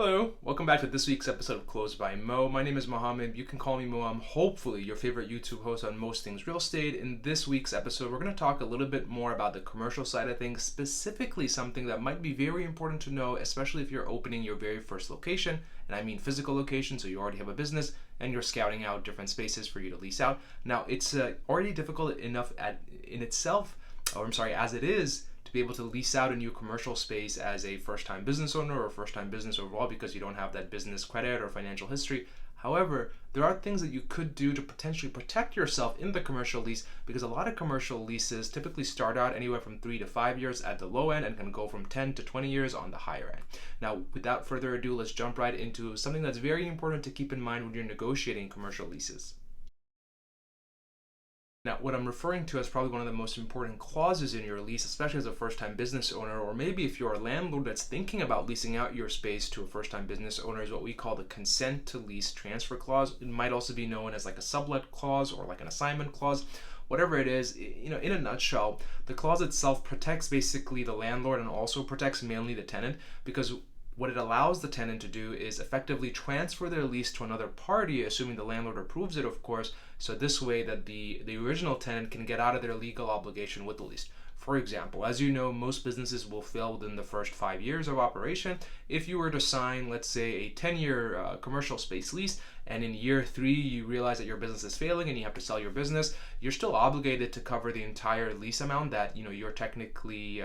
Hello, welcome back to this week's episode of Closed by Mo. My name is Mohammed. You can call me Mo. I'm hopefully your favorite YouTube host on most things real estate. In this week's episode, we're going to talk a little bit more about the commercial side of things, specifically something that might be very important to know, especially if you're opening your very first location. And I mean physical location, so you already have a business and you're scouting out different spaces for you to lease out. Now, it's already difficult enough as it is, to be able to lease out a new commercial space as a first-time business owner or first-time business overall because you don't have that business credit or financial history. However, there are things that you could do to potentially protect yourself in the commercial lease because a lot of commercial leases typically start out anywhere from 3 to 5 years at the low end and can go from 10 to 20 years on the higher end. Now, without further ado, let's jump right into something that's very important to keep in mind when you're negotiating commercial leases. Now, what I'm referring to as probably one of the most important clauses in your lease, especially as a first-time business owner, or maybe if you're a landlord that's thinking about leasing out your space to a first-time business owner, is what we call the consent to lease transfer clause. It might also be known as like a sublet clause or like an assignment clause. Whatever it is, in a nutshell, the clause itself protects basically the landlord and also protects mainly the tenant, because what it allows the tenant to do is effectively transfer their lease to another party, assuming the landlord approves it, of course, so this way that the original tenant can get out of their legal obligation with the lease. For example, as you know, most businesses will fail within the first 5 years of operation. If you were to sign, let's say, a 10-year commercial space lease, and in year 3 you realize that your business is failing and you have to sell your business, you're still obligated to cover the entire lease amount that you're technically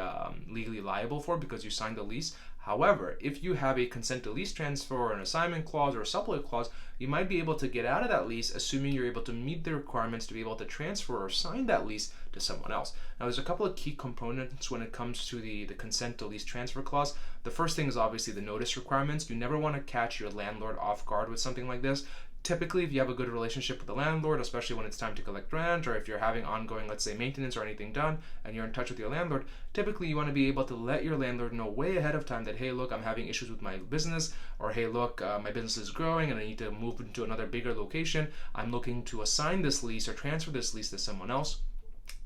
legally liable for because you signed the lease. However, if you have a consent to lease transfer or an assignment clause or a sublet clause, you might be able to get out of that lease, assuming you're able to meet the requirements to be able to transfer or sign that lease to someone else. Now, there's a couple of key components when it comes to the consent to lease transfer clause. The first thing is obviously the notice requirements. You never want to catch your landlord off guard with something like this. Typically, if you have a good relationship with the landlord, especially when it's time to collect rent, or if you're having ongoing, let's say, maintenance or anything done, and you're in touch with your landlord, typically you want to be able to let your landlord know way ahead of time that, hey, look, I'm having issues with my business, or hey, look, my business is growing and I need to move into another bigger location. I'm looking to assign this lease or transfer this lease to someone else.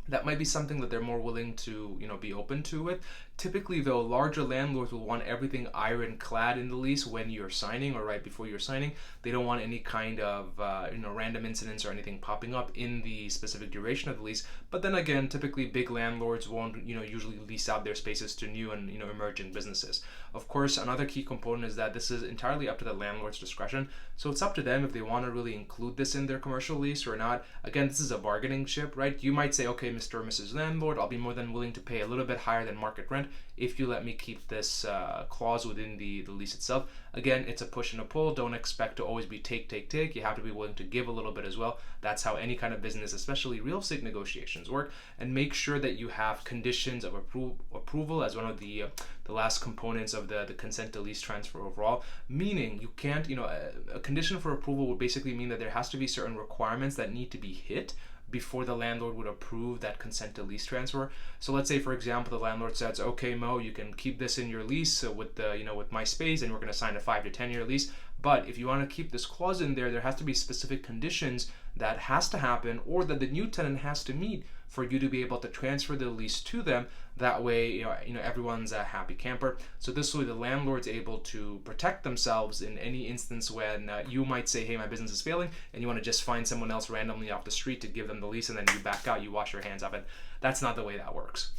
That might be something that they're more willing to, be open to it. Typically, though, larger landlords will want everything ironclad in the lease when you're signing or right before you're signing. They don't want any kind of, random incidents or anything popping up in the specific duration of the lease. But then again, typically big landlords won't, usually lease out their spaces to new and, emerging businesses. Of course, another key component is that this is entirely up to the landlord's discretion. So it's up to them if they want to really include this in their commercial lease or not. Again, this is a bargaining chip, right? You might say, okay, Mr. or Mrs. Landlord, I'll be more than willing to pay a little bit higher than market rent if you let me keep this clause within the lease itself. Again, it's a push and a pull. Don't expect to always be take. You have to be willing to give a little bit as well. That's how any kind of business, especially real estate negotiations, work. And make sure that you have conditions of approval as one of the last components of the consent to lease transfer overall. Meaning you can't, a condition for approval would basically mean that there has to be certain requirements that need to be hit before the landlord would approve that consent to lease transfer. So let's say, for example, the landlord says, okay, Mo, you can keep this in your lease with my space, and we're going to sign a 5 to 10 year lease. But if you want to keep this clause in there has to be specific conditions that has to happen or that the new tenant has to meet for you to be able to transfer the lease to them. That way, everyone's a happy camper. So this way, the landlord's able to protect themselves in any instance when you might say, hey, my business is failing, and you want to just find someone else randomly off the street to give them the lease, and then you back out, you wash your hands of it. That's not the way that works.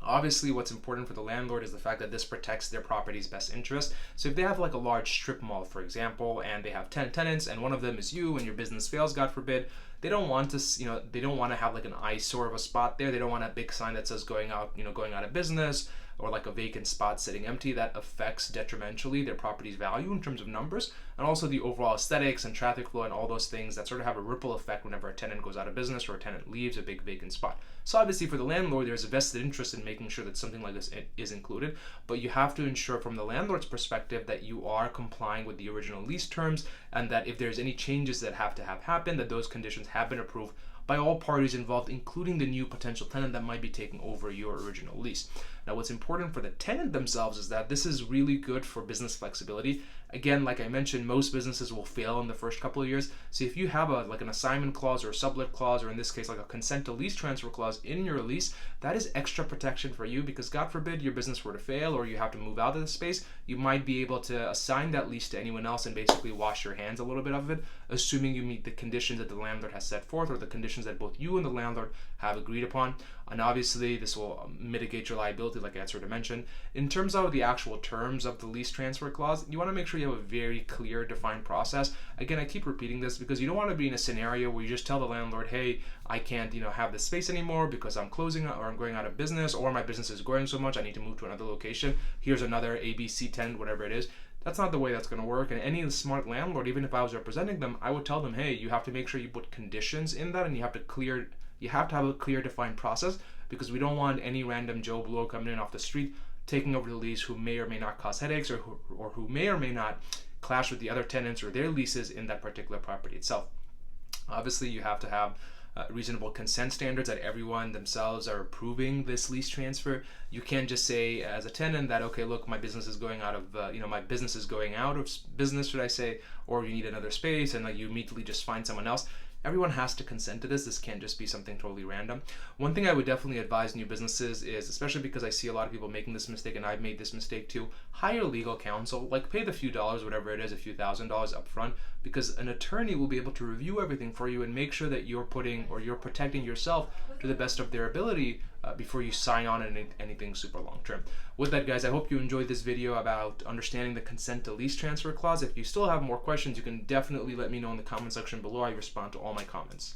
Obviously, what's important for the landlord is the fact that this protects their property's best interest. So if they have like a large strip mall, for example, and they have 10 tenants and one of them is you and your business fails, God forbid, they don't want to, they don't want to have like an eyesore of a spot there. They don't want a big sign that says going out of business, or like a vacant spot sitting empty. That affects detrimentally their property's value in terms of numbers, and also the overall aesthetics and traffic flow and all those things that sort of have a ripple effect whenever a tenant goes out of business or a tenant leaves a big vacant spot. So obviously for the landlord, there's a vested interest in making sure that something like this is included, but you have to ensure from the landlord's perspective that you are complying with the original lease terms, and that if there's any changes that have to have happened, that those conditions have been approved by all parties involved, including the new potential tenant that might be taking over your original lease. Now, what's important for the tenant themselves is that this is really good for business flexibility, Again, like I mentioned, most businesses will fail in the first couple of years. So if you have like an assignment clause or a sublet clause, or in this case like a consent to lease transfer clause in your lease, that is extra protection for you, because God forbid your business were to fail or you have to move out of the space, you might be able to assign that lease to anyone else and basically wash your hands a little bit of it, assuming you meet the conditions that the landlord has set forth, or the conditions that both you and the landlord have agreed upon. And obviously this will mitigate your liability, like I sort of mentioned. In terms of the actual terms of the lease transfer clause, you want to make sure you have a very clear, defined process. Again, I keep repeating this because you don't want to be in a scenario where you just tell the landlord, hey, I can't have this space anymore because I'm closing, or I'm going out of business, or my business is growing so much I need to move to another location. Here's another ABC tenant, whatever it is. That's not the way that's going to work. And any smart landlord, even if I was representing them, I would tell them, hey, you have to make sure you put conditions in that, and you have to have a clear, defined process, because we don't want any random Joe Blow coming in off the street taking over the lease who may or may not cause headaches, or who may or may not clash with the other tenants or their leases in that particular property itself. Obviously, you have to have reasonable consent standards, that everyone themselves are approving this lease transfer. You can't just say as a tenant that, okay, look, my business is going out of business, should I say, or you need another space, and you immediately just find someone else. Everyone has to consent to this. This can't just be something totally random. One thing I would definitely advise new businesses is, especially because I see a lot of people making this mistake, and I've made this mistake too, hire legal counsel. Pay the few dollars, whatever it is, a few $1,000s up front, because an attorney will be able to review everything for you and make sure that you're protecting yourself to the best of their ability before you sign on anything super long term. With that, guys, I hope you enjoyed this video about understanding the consent to lease transfer clause. If you still have more questions, you can definitely let me know in the comment section below. I respond to all my comments.